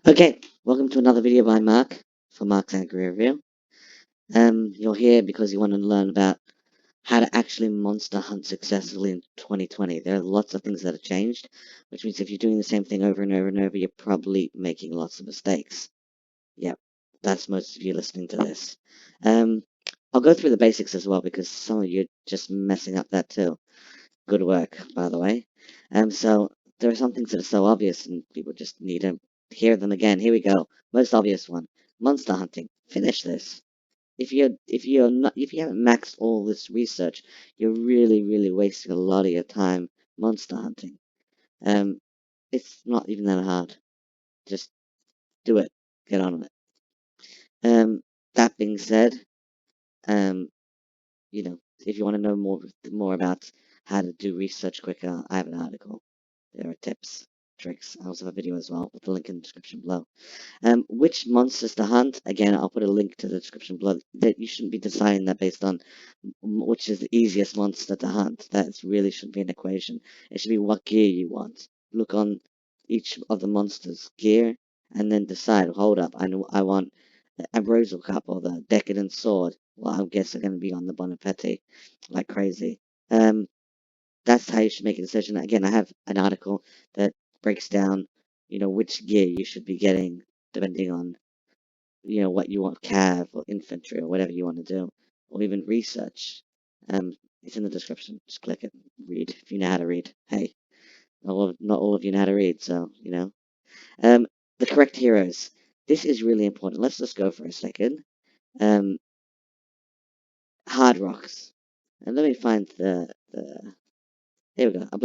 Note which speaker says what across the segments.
Speaker 1: Okay, welcome to another video by Mark for Mark's Angry Review. You're here because you want to learn about how to actually monster hunt successfully in 2020. There are lots of things that have changed, which means if you're doing the same thing over and over and over, you're probably making lots of mistakes. Yep, that's most of you listening to this. I'll go through the basics as well because some of you are just messing up that too. Good work, by the way. So there are some things that are so obvious and people just need to hear them again. Here we go. Most obvious one. Monster hunting. Finish this. If you haven't maxed all this research, you're really wasting a lot of your time monster hunting. It's not even that hard. Just do it. Get on with it. That being said, um, if you want to know more about how to do research quicker, I have an article. There are tips, tricks. I also have a video as well with the link in the description below. Which monsters to hunt? Again, I'll put a link to the description below. That you shouldn't be deciding that based on which is the easiest monster to hunt. That really shouldn't be an equation. It should be what gear you want. Look on each of the monsters' gear and then decide. Hold up, I want the Ambrosial Cup or the Decadent Sword. Well, I guess they're going to be on the Bonaparte like crazy. That's how you should make a decision. Again, I have an article that breaks down, which gear you should be getting depending on, what you want, cav or infantry or whatever you want to do, or even research. It's in the description. Just click it, read if you know how to read. Hey, not all of you know how to read, so the correct heroes. This is really important. Let's just go for a second. Um, Hard rocks, and let me find the Here we go, a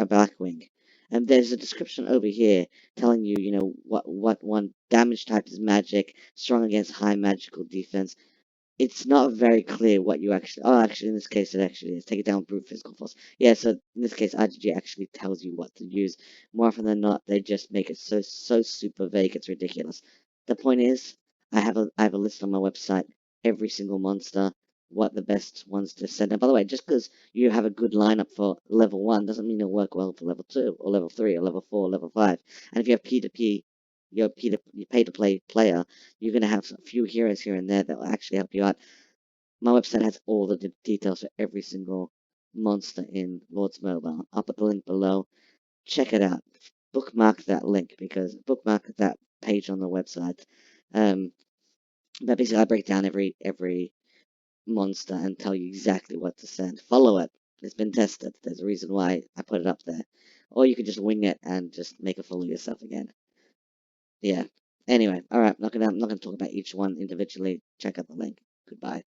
Speaker 1: Blackwing. And there's a description over here telling you, what one damage type is magic, strong against high magical defense. It's not very clear what you actually. Oh, actually, in this case, it actually is. Take it down, brute physical force. Yeah, so in this case, IGG actually tells you what to use. More often than not, they just make it so super vague. It's ridiculous. The point is, I have a list on my website. Every single monster, what the best ones to send. And by the way, just because you have a good lineup for level 1 doesn't mean it'll work well for level 2 or level 3 or level 4 or level 5. And if you have P2P, you're pay to play player, you're going to have a few heroes here and there that will actually help you out. My website has all the details for every single monster in Lord's Mobile. I'll put the link below. Check it out. Bookmark that link because bookmark that page on the website. But basically, I break down every monster and tell you exactly what to send. Follow it. It's been tested. There's a reason why I put it up there. Or you could just wing it and just make a fool of yourself again. Yeah. Anyway, alright, I'm not gonna talk about each one individually. Check out the link. Goodbye.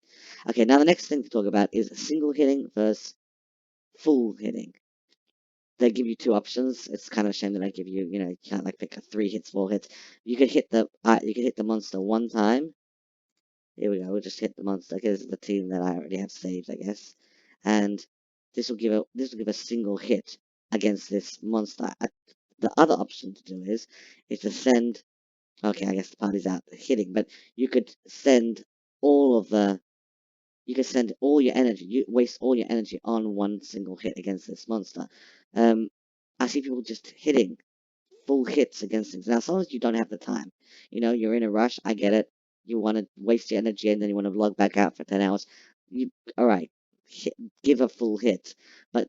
Speaker 1: Okay, now the next thing to talk about is single hitting versus full hitting. They give you two options. It's kind of a shame that I give you, you can't like pick a 3 hits, 4 hits. You could hit the monster one time. Here we go. We'll just hit the monster. Okay, this is the team that I already have saved, I guess. And this will give a single hit against this monster. The other option to do is to send. Okay, I guess the party's out hitting, but you could send all of the. You could send all your energy. You waste all your energy on one single hit against this monster. I see people just hitting full hits against things. Now, sometimes you don't have the time. You're in a rush. I get it. You want to waste your energy and then you want to log back out for 10 hours. All right, give a full hit. But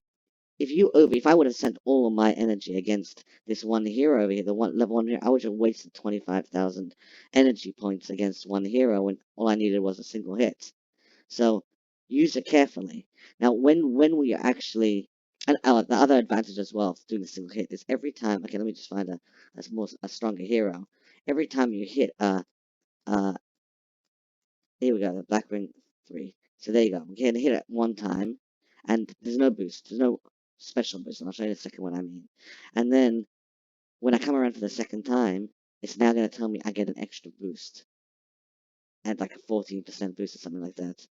Speaker 1: if I would have sent all of my energy against this one hero over here, the level 1 hero, I would have wasted 25,000 energy points against one hero when all I needed was a single hit. So use it carefully. Now, when we actually, and the other advantage as well of doing a single hit is every time. Okay, let me just find a stronger hero. Every time you hit here we go, the Blackwing 3. So there you go. We can hit it one time, and there's no boost. There's no special boost. And I'll show you in a second what I mean. And then when I come around for the second time, it's now going to tell me I get an extra boost. And like a 14% boost or something like that.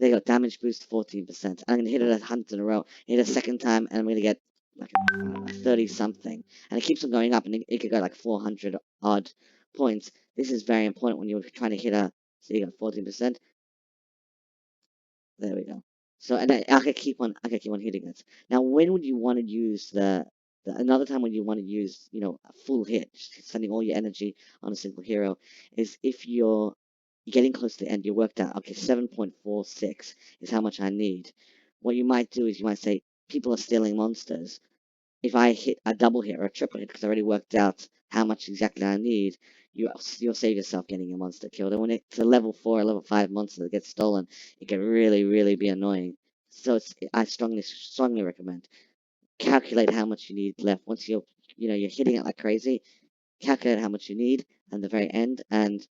Speaker 1: There you go, damage boost 14%. I'm going to hit it 100 in a row, hit it a second time, and I'm going to get like a 30 something. And it keeps on going up, and it could go like 400 odd points. This is very important when you're trying to hit so you got 14%. There we go. So, and I could keep on hitting it. Now, when would you want to use the Another time when you want to use, a full hit, sending all your energy on a single hero, is if you're getting close to the end, you worked out, okay, 7.46 is how much I need. What you might do is you might say, people are stealing monsters. If I hit a double hit or a triple hit, because I already worked out how much exactly I need, you'll save yourself getting your monster killed. And when it's a level 4 or level 5 monster that gets stolen, it can really, really be annoying. So I strongly recommend calculate how much you need left. Once you're hitting it like crazy, calculate how much you need at the very end, and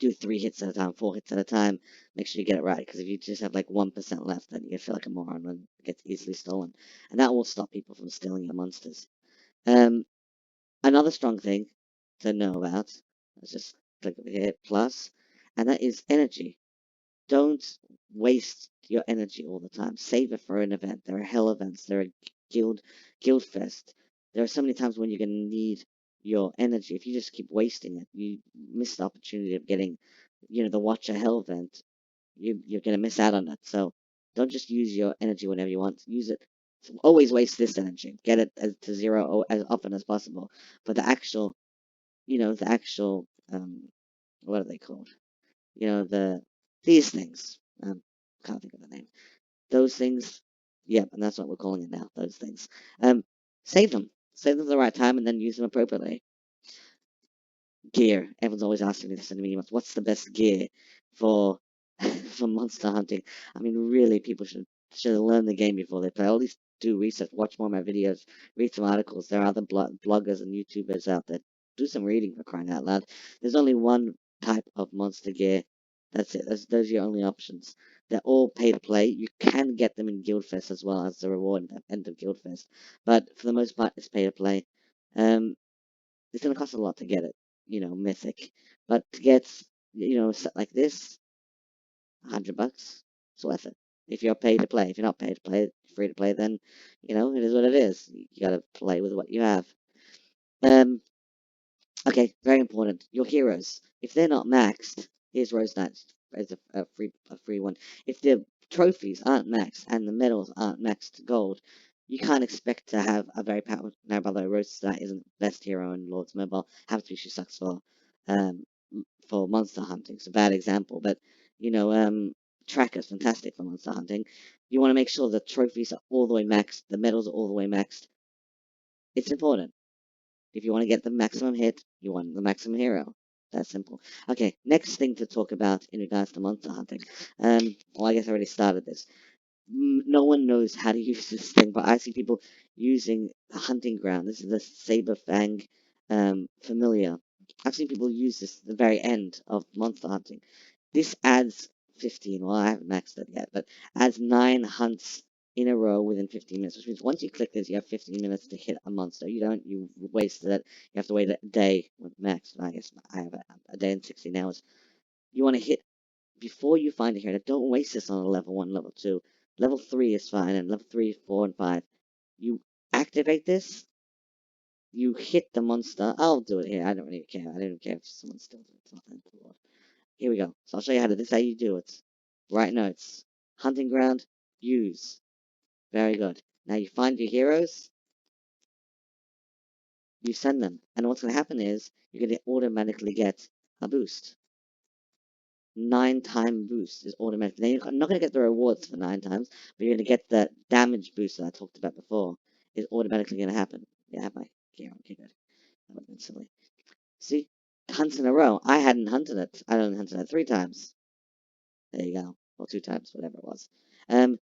Speaker 1: do 3 hits at a time, 4 hits at a time. Make sure you get it right, because if you just have like 1% left, then you feel like a moron when it gets easily stolen. And that will stop people from stealing your monsters. Um, Another strong thing to know about, let's just click over here, plus, and that is energy. Don't waste your energy all the time. Save it for an event. There are hell events. There are guild fest. There are so many times when you're going to need your energy. If you just keep wasting it, you miss the opportunity of getting, the Watcher Hell event. You're going to miss out on it. So don't just use your energy whenever you want. Use it. Always waste this energy. Get it to zero as often as possible. But the actual, what are they called? These things. Can't think of the name. Those things, yep, and that's what we're calling it now. Those things. Um, save them at the right time, and then use them appropriately. Gear. Everyone's always asking me this in the what's the best gear for for monster hunting? I mean, really, people should learn the game before they play. Or at least do research, watch more of my videos, read some articles. There are other bloggers and YouTubers out there. Do some reading, for crying out loud. There's only one type of monster gear. That's it. Those are your only options. They're all pay to play. You can get them in Guildfest as well as the reward at the end of Guildfest, but for the most part, it's pay to play. Um, it's going to cost a lot to get it, mythic. But to get, set like this, $100, it's worth it. If you're paid to play. If you're not paid to play, free to play, then, it is what it is. You got to play with what you have. Um, Okay, very important. Your heroes. If they're not maxed, here's Rose Knight as a free one. If the trophies aren't maxed and the medals aren't maxed to gold, you can't expect to have a very powerful. Now, by the way, Rose Knight isn't the best hero in Lords Mobile. Happens to be she sucks um for monster hunting. It's a bad example, but Tracker's fantastic for monster hunting. You want to make sure the trophies are all the way maxed, the medals are all the way maxed. It's important. If you want to get the maximum hit, you want the maximum hero. That's simple. Okay, next thing to talk about in regards to monster hunting. Well, I guess I already started this. No one knows how to use this thing, but I see people using the hunting ground. This is the Saberfang familiar. I've seen people use this at the very end of monster hunting. This adds 15, well, I haven't maxed it yet, but adds 9 hunts in a row within 15 minutes, which means once you click this, you have 15 minutes to hit a monster. You wasted it. You have to wait a day with max. I guess I have a day and 16 hours. You want to hit before you find a hero. Don't waste this on a level 1, level 2. Level 3 is fine, and level 3, 4, and 5. You activate this, you hit the monster. I'll do it here. I don't really care. I don't care if someone steals it. It's not that important. Here we go. So I'll show you this is how you do it. Write notes. Hunting ground. Use. Very good. Now you find your heroes. You send them. And what's going to happen is you're going to automatically get a boost. 9-time boost is automatic. Now you're not going to get the rewards for 9 times, but you're going to get the damage boost that I talked about before. Is automatically going to happen. Yeah, I have my gear on. Okay, good. That would have been silly. See? Hunts in a row. I hadn't hunted it. I only hunted it 3 times. There you go. Or 2 times, whatever it was. And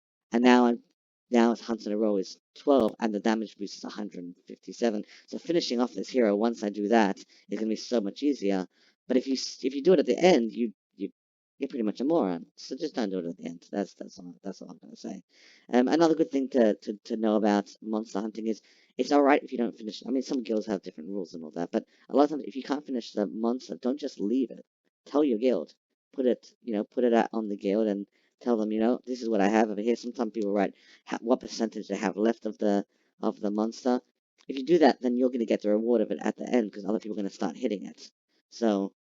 Speaker 1: now it's hunts in a row is 12, and the damage boost is 157. So finishing off this hero, once I do that, is going to be so much easier. But if you do it at the end, you're pretty much a moron. So just don't do it at the end. That's all I'm going to say. Another good thing to know about monster hunting is it's all right if you don't finish. I mean, some guilds have different rules and all that, but a lot of times if you can't finish the monster, don't just leave it. Tell your guild. Put it out on the guild and tell them, this is what I have over here. Sometimes people write what percentage they have left of the monster. If you do that, then you're going to get the reward of it at the end because other people are going to start hitting it. So,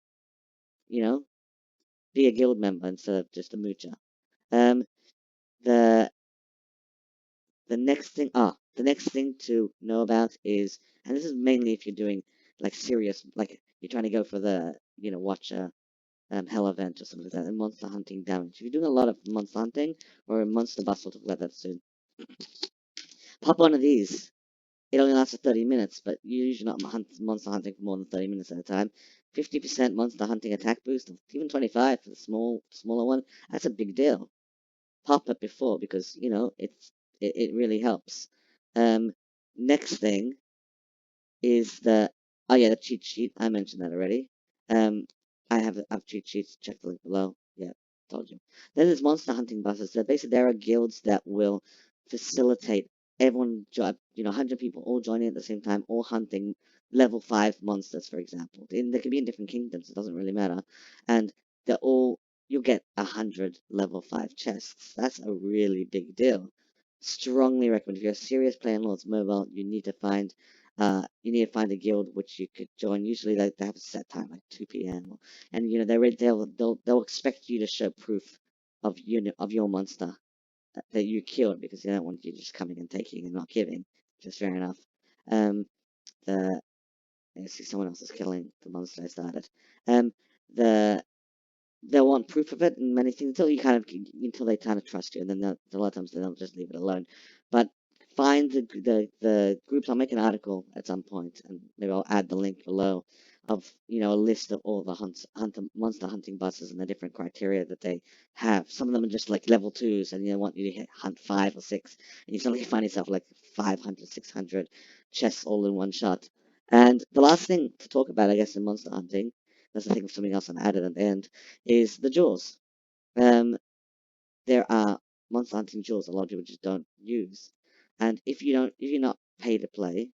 Speaker 1: you know, be a guild member instead of just a moocher. Um, the the next thing to know about is, and this is mainly if you're doing like serious, like you're trying to go for the, watch a hell event or something like that, and monster hunting damage. If you're doing a lot of monster hunting or a monster bust, we'll talk about that soon. Pop one of these. It only lasts for 30 minutes, but you're usually not monster hunting for more than 30 minutes at a time. 50% monster hunting attack boost, even 25 for the smaller one. That's a big deal. Pop it before because it really helps. Um, Next thing is the cheat sheet. I mentioned that already. Um, I have cheat sheets. Check the link below. Yeah, told you. Then there's monster hunting buses. So basically, there are guilds that will facilitate everyone, 100 people all joining at the same time, all hunting level 5 monsters, for example. They can be in different kingdoms. It doesn't really matter. And they're all you'll get 100 level 5 chests. That's a really big deal. Strongly recommend if you're a serious player in Lords Mobile, you need to find a guild which you could join. Usually they have a set time, like 2 p.m. And they'll expect you to show proof of your monster that you killed because they don't want you just coming and taking and not giving, which is fair enough. Um, the I see someone else is killing the monster I started. The They'll want proof of it and many things until they kind of trust you, and then a lot of times they'll just leave it alone. But find the groups. I'll make an article at some point, and maybe I'll add the link below of a list of all the monster hunting buses and the different criteria that they have. Some of them are just like level 2s, and want you to hunt 5 or 6, and you suddenly find yourself like 500, 600 chests all in one shot. And the last thing to talk about, I guess, in monster hunting, that's I think of something else I added at the end, is the jewels. Um, there are monster hunting jewels a lot of people just don't use, and if you're not pay to play,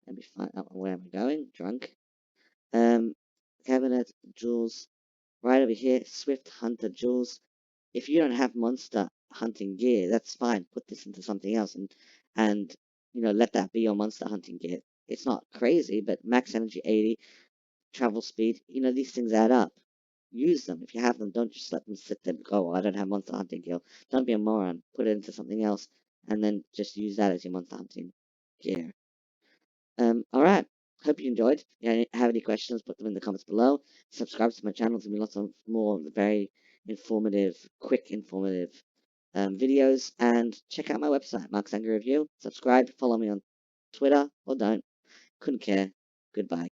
Speaker 1: let me find out where am I going. Drunk. Um, Cabinet jewels right over here. Swift Hunter jewels. If you don't have monster hunting gear, that's fine. Put this into something else and let that be your monster hunting gear. It's not crazy, but max energy 80, travel speed. These things add up. Use them. If you have them, don't just let them sit there and go, oh, I don't have monster hunting gear. Don't be a moron. Put it into something else, and then just use that as your monster hunting gear. Alright. Hope you enjoyed. If you have any questions, put them in the comments below. Subscribe to my channel. There's going to be lots of more very informative videos. And check out my website, Mark's Angry Review. Subscribe, follow me on Twitter, or don't. Couldn't care. Goodbye.